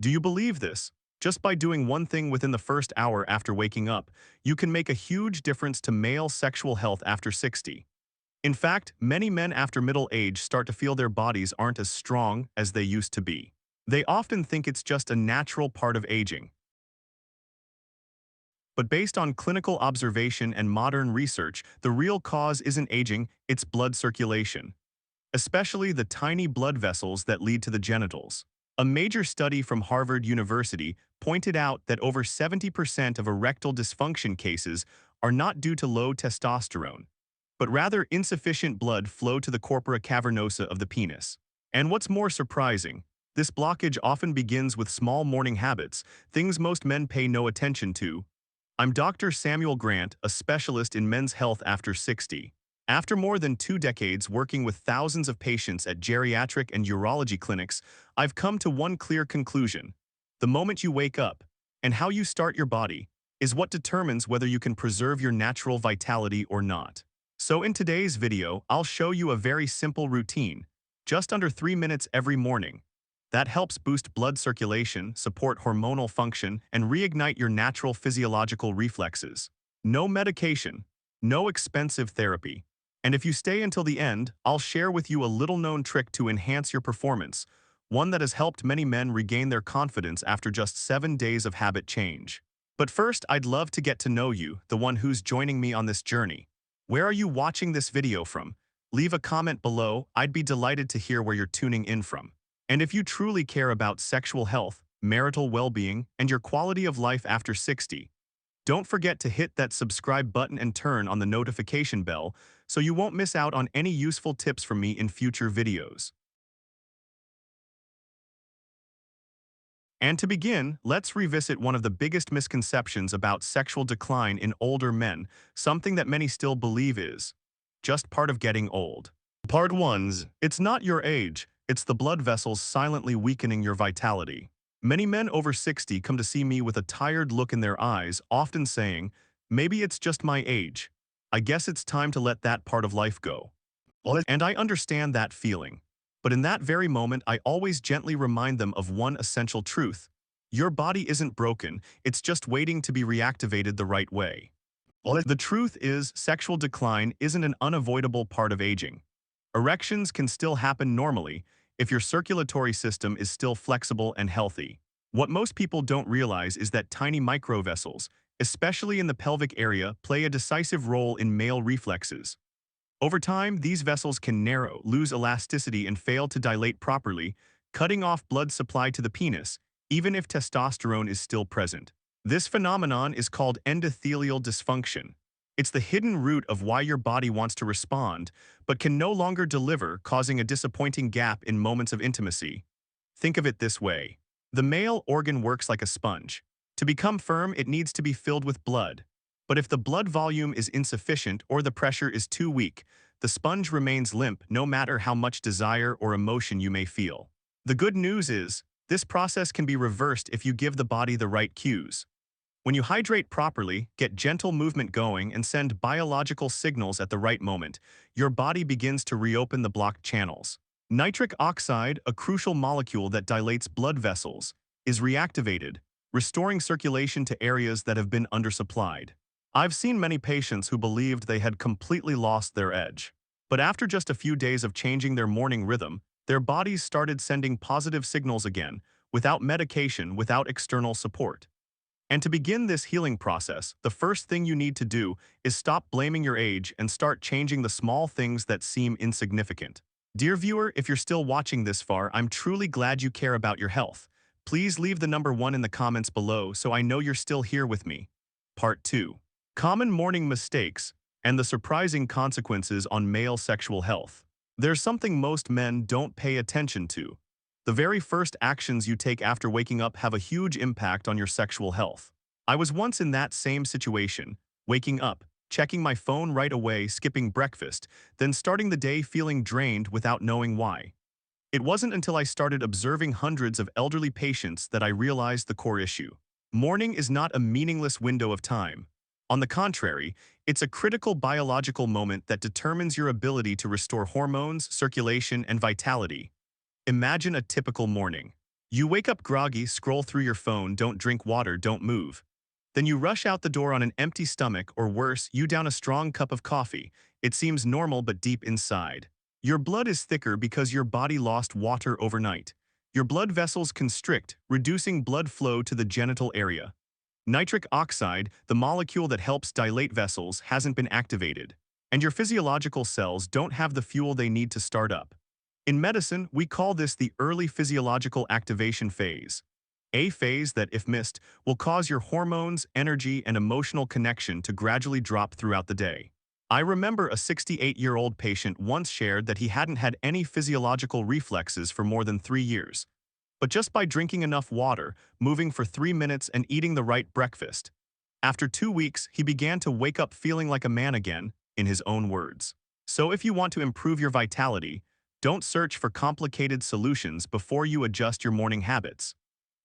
Do you believe this? Just by doing one thing within the first hour after waking up, you can make a huge difference to male sexual health after 60. In fact, many men after middle age start to feel their bodies aren't as strong as they used to be. They often think it's just a natural part of aging. But based on clinical observation and modern research, the real cause isn't aging, it's blood circulation, especially the tiny blood vessels that lead to the genitals. A major study from Harvard University pointed out that over 70% of erectile dysfunction cases are not due to low testosterone, but rather insufficient blood flow to the corpora cavernosa of the penis. And what's more surprising, this blockage often begins with small morning habits, things most men pay no attention to. I'm Dr. Samuel Grant, a specialist in men's health after 60. After more than 2 decades working with thousands of patients at geriatric and urology clinics, I've come to one clear conclusion. The moment you wake up, and how you start your body, is what determines whether you can preserve your natural vitality or not. So in today's video, I'll show you a very simple routine, just under 3 minutes every morning, that helps boost blood circulation, support hormonal function, and reignite your natural physiological reflexes. No medication, no expensive therapy. And if you stay until the end, I'll share with you a little-known trick to enhance your performance, one that has helped many men regain their confidence after just 7 days of habit change. But first, I'd love to get to know you, the one who's joining me on this journey. Where are you watching this video from? Leave a comment below, I'd be delighted to hear where you're tuning in from. And if you truly care about sexual health, marital well-being, and your quality of life after 60, don't forget to hit that subscribe button and turn on the notification bell so you won't miss out on any useful tips from me in future videos. And to begin, let's revisit one of the biggest misconceptions about sexual decline in older men, something that many still believe is just part of getting old. Part 1's, it's not your age, it's the blood vessels silently weakening your vitality. Many men over 60 come to see me with a tired look in their eyes, often saying, maybe it's just my age. I guess it's time to let that part of life go. And I understand that feeling. But in that very moment, I always gently remind them of one essential truth. Your body isn't broken, it's just waiting to be reactivated the right way. The truth is, sexual decline isn't an unavoidable part of aging. Erections can still happen normally if your circulatory system is still flexible and healthy. What most people don't realize is that tiny microvessels, especially in the pelvic area, play a decisive role in male reflexes. Over time, these vessels can narrow, lose elasticity, and fail to dilate properly, cutting off blood supply to the penis, even if testosterone is still present. This phenomenon is called endothelial dysfunction. It's the hidden root of why your body wants to respond, but can no longer deliver, causing a disappointing gap in moments of intimacy. Think of it this way. The male organ works like a sponge. To become firm, it needs to be filled with blood. But if the blood volume is insufficient or the pressure is too weak, the sponge remains limp no matter how much desire or emotion you may feel. The good news is, this process can be reversed if you give the body the right cues. When you hydrate properly, get gentle movement going, and send biological signals at the right moment, your body begins to reopen the blocked channels. Nitric oxide, a crucial molecule that dilates blood vessels, is reactivated, restoring circulation to areas that have been undersupplied. I've seen many patients who believed they had completely lost their edge. But after just a few days of changing their morning rhythm, their bodies started sending positive signals again, without medication, without external support. And to begin this healing process, the first thing you need to do is stop blaming your age and start changing the small things that seem insignificant. Dear viewer, if you're still watching this far, I'm truly glad you care about your health. Please leave the number 1 in the comments below so I know you're still here with me. Part 2. Common morning mistakes and the surprising consequences on male sexual health. There's something most men don't pay attention to. The very first actions you take after waking up have a huge impact on your sexual health. I was once in that same situation, waking up, checking my phone right away, skipping breakfast, then starting the day feeling drained without knowing why. It wasn't until I started observing hundreds of elderly patients that I realized the core issue. Morning is not a meaningless window of time. On the contrary, it's a critical biological moment that determines your ability to restore hormones, circulation, and vitality. Imagine a typical morning. You wake up groggy, scroll through your phone, don't drink water, don't move. Then you rush out the door on an empty stomach, or worse, you down a strong cup of coffee. It seems normal, but deep inside, your blood is thicker because your body lost water overnight. Your blood vessels constrict, reducing blood flow to the genital area. Nitric oxide, the molecule that helps dilate vessels, hasn't been activated, and your physiological cells don't have the fuel they need to start up. In medicine, we call this the early physiological activation phase. A phase that, if missed, will cause your hormones, energy, and emotional connection to gradually drop throughout the day. I remember a 68-year-old patient once shared that he hadn't had any physiological reflexes for more than 3 years. But just by drinking enough water, moving for 3 minutes, and eating the right breakfast. After 2 weeks, he began to wake up feeling like a man again, in his own words. So if you want to improve your vitality, don't search for complicated solutions before you adjust your morning habits.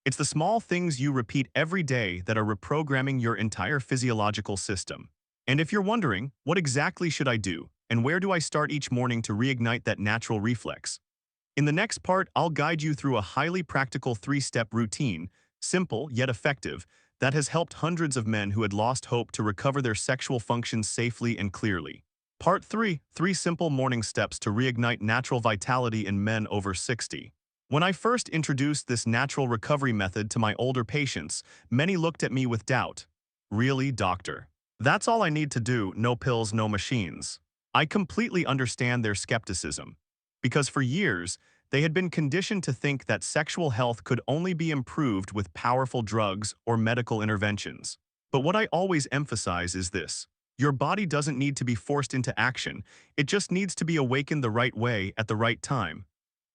It's the small things you repeat every day that are reprogramming your entire physiological system. And if you're wondering, what exactly should I do, and where do I start each morning to reignite that natural reflex? In the next part, I'll guide you through a highly practical 3-step routine, simple yet effective, that has helped hundreds of men who had lost hope to recover their sexual function safely and clearly. Part 3, 3 simple morning steps to reignite natural vitality in men over 60. When I first introduced this natural recovery method to my older patients, many looked at me with doubt. Really, doctor? That's all I need to do, no pills, no machines. I completely understand their skepticism, because for years, they had been conditioned to think that sexual health could only be improved with powerful drugs or medical interventions. But what I always emphasize is this: your body doesn't need to be forced into action, it just needs to be awakened the right way at the right time.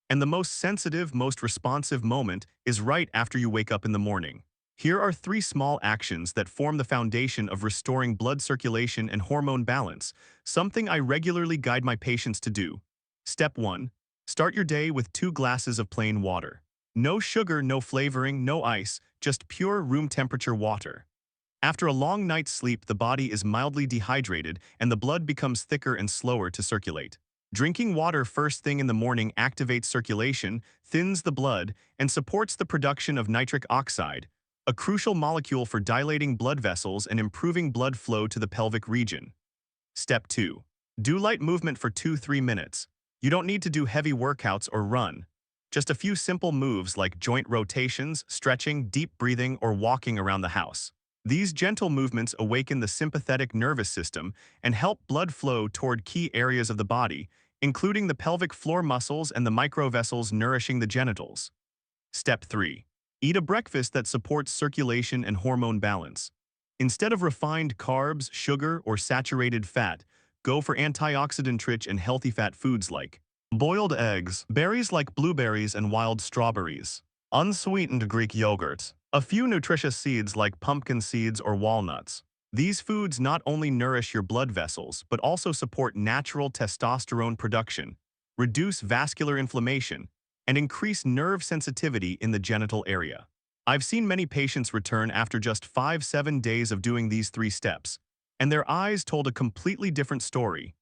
And the most sensitive, most responsive moment is right after you wake up in the morning. Here are 3 small actions that form the foundation of restoring blood circulation and hormone balance, something I regularly guide my patients to do. Step 1. Start your day with 2 glasses of plain water. No sugar, no flavoring, no ice, just pure room temperature water. After a long night's sleep, the body is mildly dehydrated and the blood becomes thicker and slower to circulate. Drinking water first thing in the morning activates circulation, thins the blood, and supports the production of nitric oxide, a crucial molecule for dilating blood vessels and improving blood flow to the pelvic region. Step 2. Do light movement for 2-3 minutes. You don't need to do heavy workouts or run. Just a few simple moves like joint rotations, stretching, deep breathing, or walking around the house. These gentle movements awaken the sympathetic nervous system and help blood flow toward key areas of the body, including the pelvic floor muscles and the microvessels nourishing the genitals. Step 3. Eat a breakfast that supports circulation and hormone balance. Instead of refined carbs, sugar, or saturated fat, go for antioxidant-rich and healthy fat foods like boiled eggs, berries like blueberries and wild strawberries, unsweetened Greek yogurt, a few nutritious seeds like pumpkin seeds or walnuts. These foods not only nourish your blood vessels, but also support natural testosterone production, reduce vascular inflammation, and increase nerve sensitivity in the genital area. I've seen many patients return after just 5-7 days of doing these 3 steps, and their eyes told a completely different story.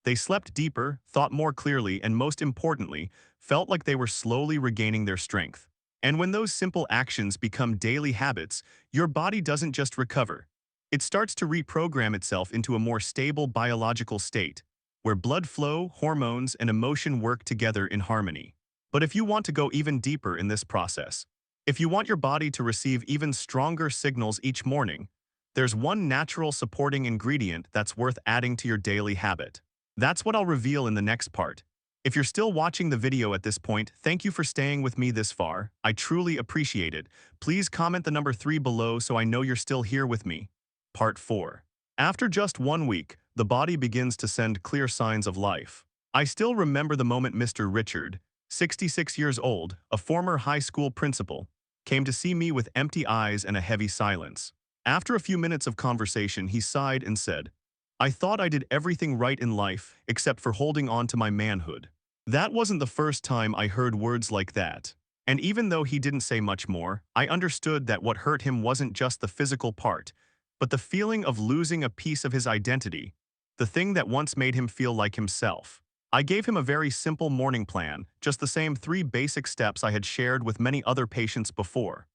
They slept deeper, thought more clearly, and most importantly, felt like they were slowly regaining their strength. And when those simple actions become daily habits, your body doesn't just recover. It starts to reprogram itself into a more stable biological state, where blood flow, hormones, and emotion work together in harmony. But if you want to go even deeper in this process, if you want your body to receive even stronger signals each morning, there's one natural supporting ingredient that's worth adding to your daily habit. That's what I'll reveal in the next part. If you're still watching the video at this point, thank you for staying with me this far. I truly appreciate it. Please comment the number 3 below so I know you're still here with me. Part 4. After just 1 week, the body begins to send clear signs of life. I still remember the moment Mr. Richard, 66 years old, a former high school principal, came to see me with empty eyes and a heavy silence. After a few minutes of conversation, he sighed and said, "I thought I did everything right in life except for holding on to my manhood." That wasn't the first time I heard words like that. And even though he didn't say much more, I understood that what hurt him wasn't just the physical part, but the feeling of losing a piece of his identity, the thing that once made him feel like himself. I gave him a very simple morning plan, just the same 3 basic steps I had shared with many other patients before.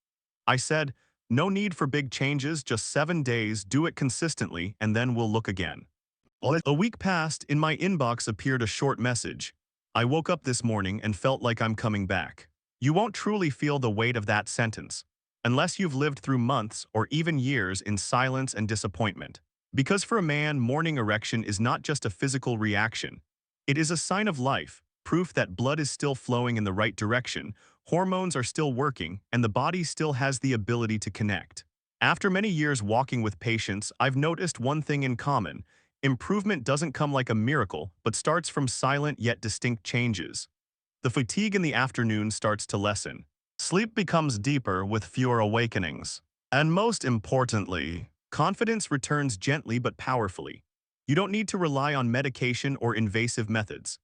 I said, no need for big changes, just 7 days, do it consistently, and then we'll look again. A week passed, in my inbox appeared a short message. I woke up this morning and felt like I'm coming back. You won't truly feel the weight of that sentence unless you've lived through months or even years in silence and disappointment. Because for a man, morning erection is not just a physical reaction. It is a sign of life, proof that blood is still flowing in the right direction, hormones are still working, and the body still has the ability to connect. After many years walking with patients, I've noticed one thing in common. Improvement doesn't come like a miracle, but starts from silent yet distinct changes. The fatigue in the afternoon starts to lessen. Sleep becomes deeper with fewer awakenings. And most importantly, confidence returns gently but powerfully. You don't need to rely on medication or invasive methods.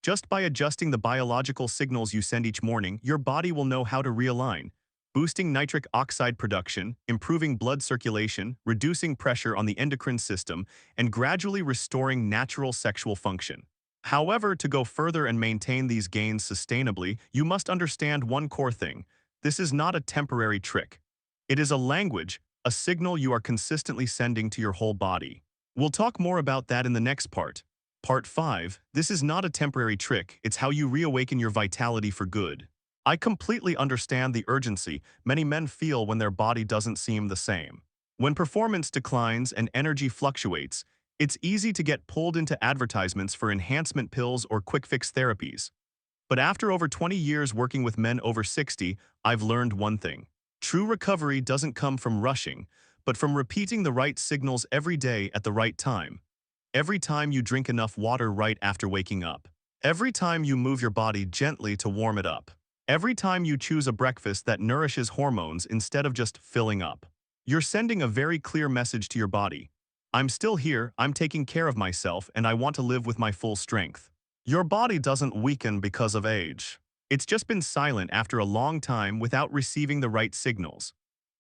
Just by adjusting the biological signals you send each morning, your body will know how to realign, boosting nitric oxide production, improving blood circulation, reducing pressure on the endocrine system, and gradually restoring natural sexual function. However, to go further and maintain these gains sustainably, you must understand one core thing. This is not a temporary trick. It is a language, a signal you are consistently sending to your whole body. We'll talk more about that in the next part. Part 5, this is not a temporary trick, it's how you reawaken your vitality for good. I completely understand the urgency many men feel when their body doesn't seem the same. When performance declines and energy fluctuates, it's easy to get pulled into advertisements for enhancement pills or quick-fix therapies. But after over 20 years working with men over 60, I've learned one thing. True recovery doesn't come from rushing, but from repeating the right signals every day at the right time. Every time you drink enough water right after waking up. Every time you move your body gently to warm it up. Every time you choose a breakfast that nourishes hormones instead of just filling up. You're sending a very clear message to your body. I'm still here, I'm taking care of myself, and I want to live with my full strength. Your body doesn't weaken because of age. It's just been silent after a long time without receiving the right signals.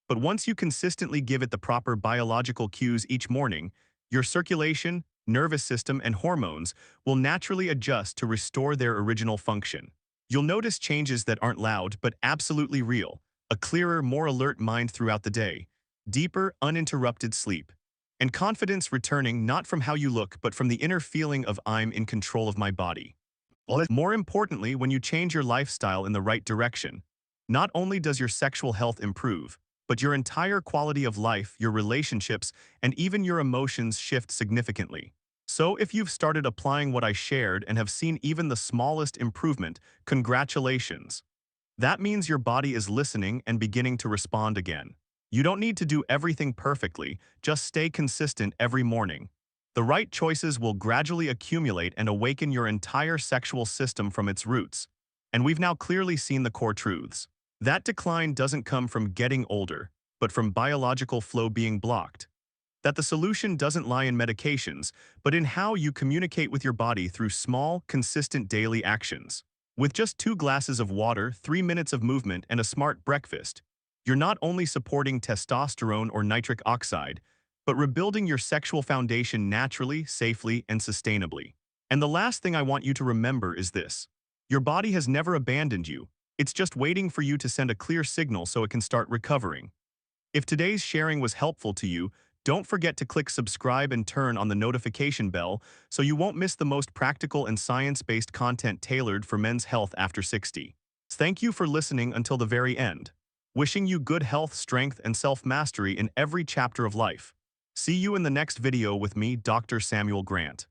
But once you consistently give it the proper biological cues each morning, your circulation, nervous system, and hormones will naturally adjust to restore their original function. You'll notice changes that aren't loud but absolutely real, a clearer, more alert mind throughout the day, deeper, uninterrupted sleep, and confidence returning not from how you look but from the inner feeling of I'm in control of my body. More importantly, when you change your lifestyle in the right direction, not only does your sexual health improve, but your entire quality of life, your relationships, and even your emotions shift significantly. So if you've started applying what I shared and have seen even the smallest improvement, congratulations. That means your body is listening and beginning to respond again. You don't need to do everything perfectly, just stay consistent every morning. The right choices will gradually accumulate and awaken your entire sexual system from its roots. And we've now clearly seen the core truths. That decline doesn't come from getting older, but from biological flow being blocked. That the solution doesn't lie in medications, but in how you communicate with your body through small, consistent daily actions. With just 2 glasses of water, 3 minutes of movement, and a smart breakfast, you're not only supporting testosterone or nitric oxide, but rebuilding your sexual foundation naturally, safely, and sustainably. And the last thing I want you to remember is this. Your body has never abandoned you. It's just waiting for you to send a clear signal so it can start recovering. If today's sharing was helpful to you, don't forget to click subscribe and turn on the notification bell so you won't miss the most practical and science-based content tailored for men's health after 60. Thank you for listening until the very end. Wishing you good health, strength, and self-mastery in every chapter of life. See you in the next video with me, Dr. Samuel Grant.